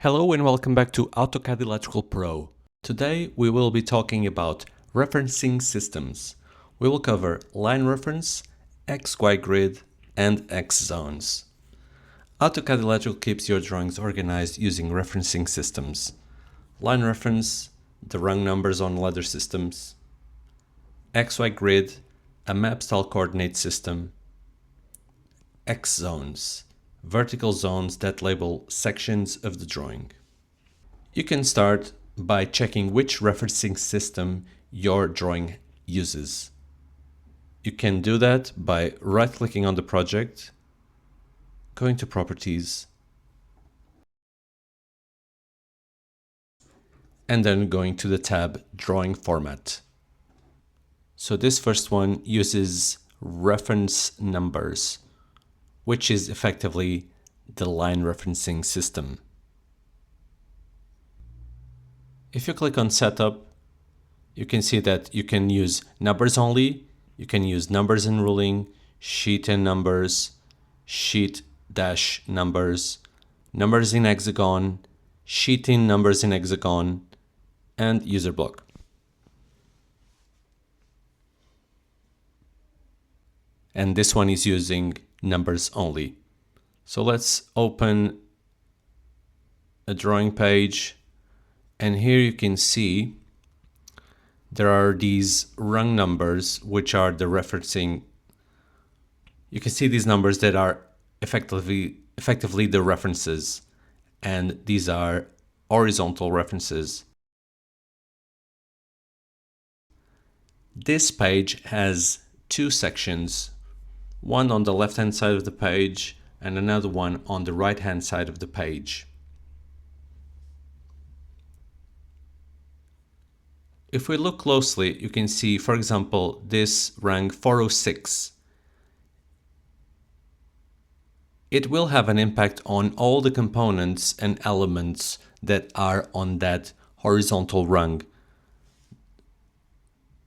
Hello and welcome back to AutoCAD Electrical Pro. Today we will be talking about referencing systems. We will cover line reference, XY grid, and X zones. AutoCAD Electrical keeps your drawings organized using referencing systems. Line reference, the rung numbers on ladder systems. XY grid, a map style coordinate system. X zones, vertical zones that label sections of the drawing. You can start by checking which referencing system your drawing uses. You can do that by right-clicking on the project, going to Properties, and then going to the tab Drawing Format. So this first one uses reference numbers, which is effectively the line referencing system. If you click on Setup, you can see that you can use numbers only, you can use numbers and ruling, sheet and numbers, sheet dash numbers, numbers in hexagon, sheet in numbers in hexagon, and user block. And this one is using numbers only. So let's open a drawing page, and here you can see there are these rung numbers, which are the referencing. You can see these numbers that are effectively the references, and these are horizontal references. This page has two sections, one on the left-hand side of the page and another one on the right-hand side of the page. If we look closely, you can see, for example, this rung 406. It will have an impact on all the components and elements that are on that horizontal rung.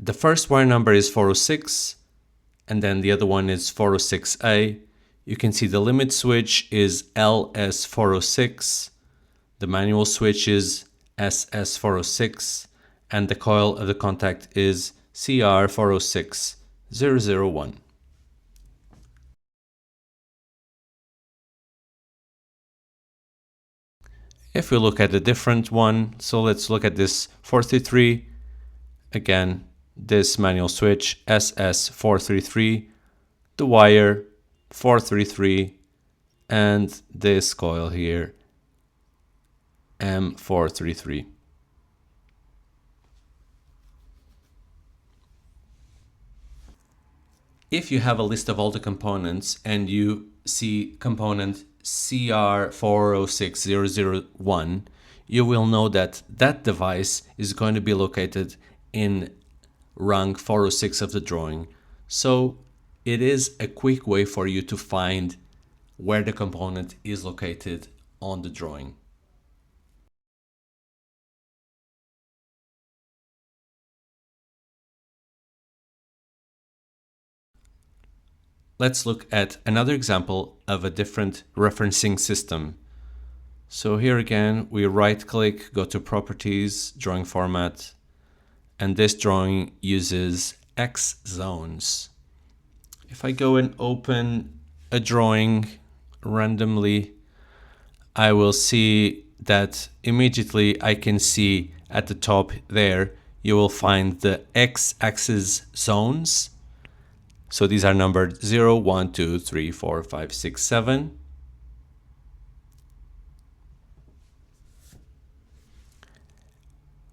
The first wire number is 406, and then the other one is 406A. You can see the limit switch is LS406, the manual switch is SS406, and the coil of the contact is CR406001. If we look at a different one, so let's look at this 433, again, this manual switch SS433, the wire 433, and this coil here M433. If you have a list of all the components and you see component CR406001, you will know that that device is going to be located in rung 406 of the drawing. So it is a quick way for you to find where the component is located on the drawing. Let's look at another example of a different referencing system. So here again, we right-click, go to Properties, Drawing Format, and this drawing uses X zones. If I go and open a drawing randomly, I will see that immediately I can see at the top there, you will find the X-axis zones. So these are numbered 0, 1, 2, 3, 4, 5, 6, 7.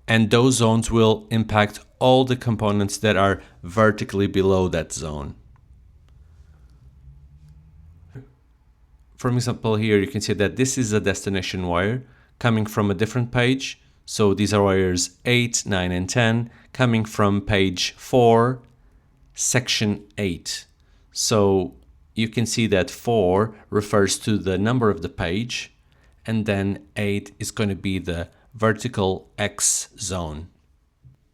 And those zones will impact all the components that are vertically below that zone. For example, here you can see that this is a destination wire coming from a different page. So these are wires 8, 9, and 10 coming from page 4, section 8. So you can see that 4 refers to the number of the page, and then 8 is going to be the vertical X zone.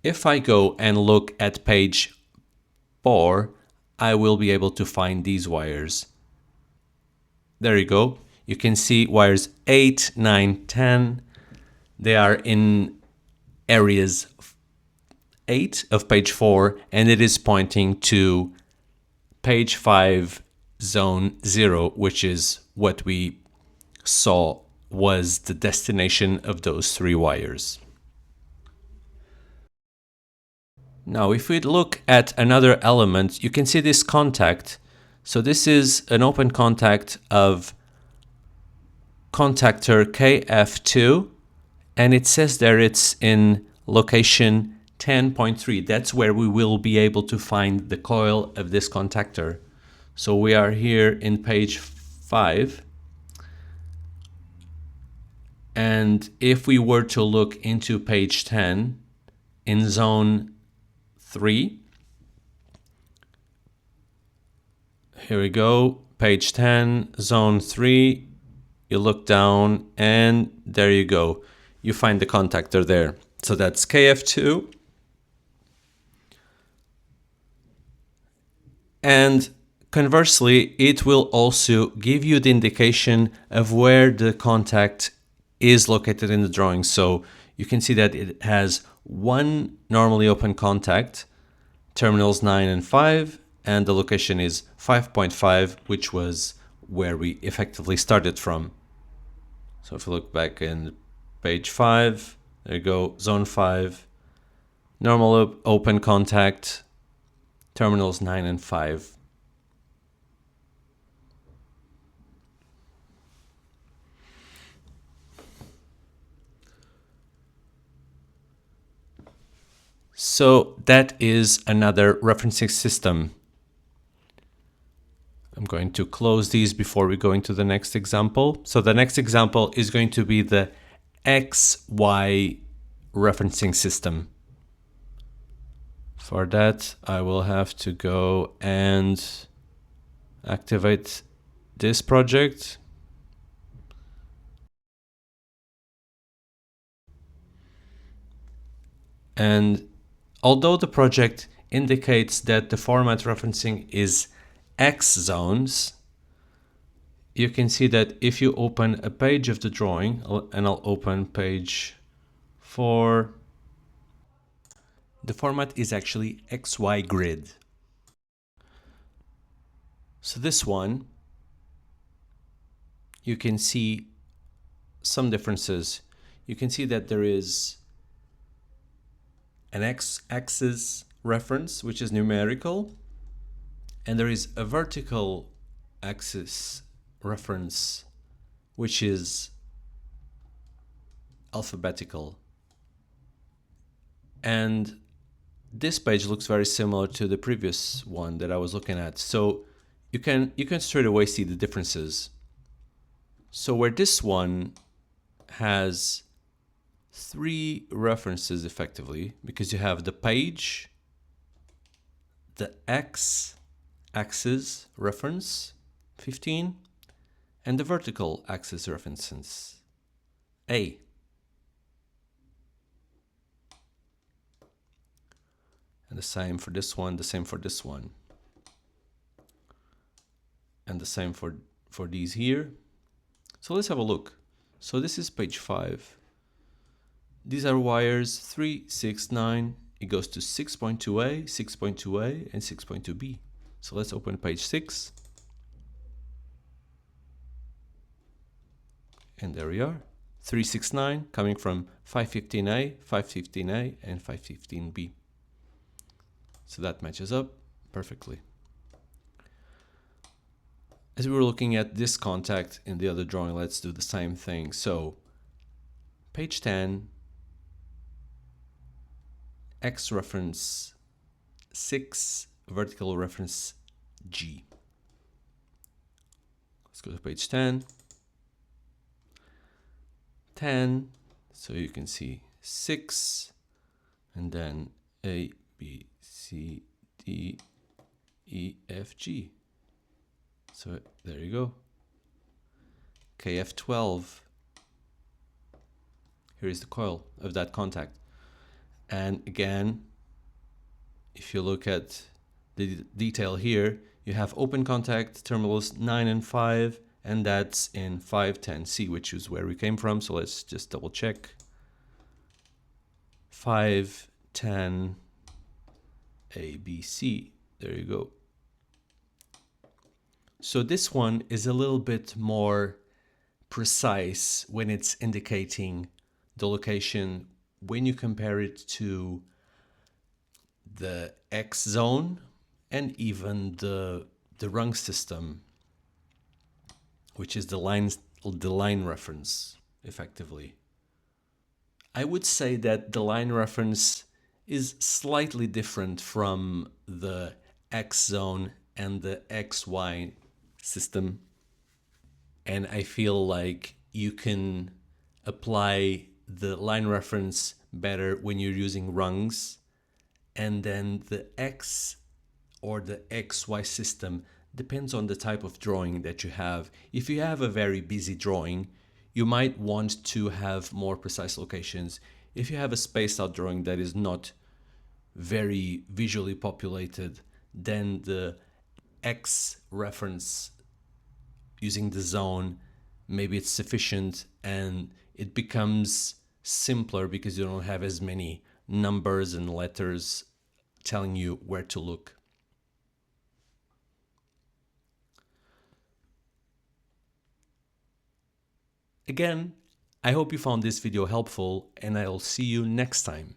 If I go and look at page 4, I will be able to find these wires. There you go. You can see wires 8, 9, 10. They are in areas 8 of page 4, and it is pointing to page 5, zone 0, which is what we saw was the destination of those 3 wires. Now, if we look at another element, you can see this contact. So this is an open contact of contactor KF2, and it says there it's in location 10.3. That's where we will be able to find the coil of this contactor. So we are here in page 5. And if we were to look into page 10 in zone 3, here we go, page 10, zone 3, you look down and there you go. You find the contactor there. So that's KF2. And conversely, it will also give you the indication of where the contact is located in the drawing. So you can see that it has one normally open contact, terminals 9 and 5, and the location is 5.5, which was where we effectively started from. So if you look back in page 5, there you go, zone 5, normal open contact, terminals 9 and 5. So that is another referencing system. I'm going to close these before we go into the next example. So the next example is going to be the XY referencing system. For that, I will have to go and activate this project. And although the project indicates that the format referencing is X zones, you can see that if you open a page of the drawing, and I'll open page 4, the format is actually XY grid. So this one, you can see some differences. You can see that there is an X-axis reference, which is numerical, and there is a vertical axis reference, which is alphabetical. And this page looks very similar to the previous one that I was looking at. So you can straight away see the differences. So where this one has 3 references effectively, because you have the page, the X-axis reference, 15, and the vertical axis references, A. And the same for this one, the same for this one. And the same for these here. So let's have a look. So this is page 5. These are wires 3, 6, 9. It goes to 6.2a, 6.2a, and 6.2b. So let's open page 6. And there we are. 369 coming from 515a, 515a, and 515b. So that matches up perfectly. As we were looking at this contact in the other drawing, let's do the same thing. So page 10, X reference 6, vertical reference G. Let's go to page 10. 10, so you can see 6, and then A, B, C, D, E, F, G. So there you go. KF12. Here is the coil of that contact. And again, if you look at the detail here, you have open contact terminals 9 and 5, and that's in 510C, which is where we came from. So let's just double check. 510 ABC. There you go. So this one is a little bit more precise when it's indicating the location when you compare it to the X zone and even the rung system, which is the line reference effectively. I would say that the line reference is slightly different from the X zone and the XY system. And I feel like you can apply the line reference better when you're using rungs, and then the X or the XY system depends on the type of drawing that you have. If you have a very busy drawing, you might want to have more precise locations. If you have a spaced out drawing that is not very visually populated, then the X reference using the zone, maybe it's sufficient and it becomes simpler because you don't have as many numbers and letters telling you where to look. Again, I hope you found this video helpful, and I'll see you next time.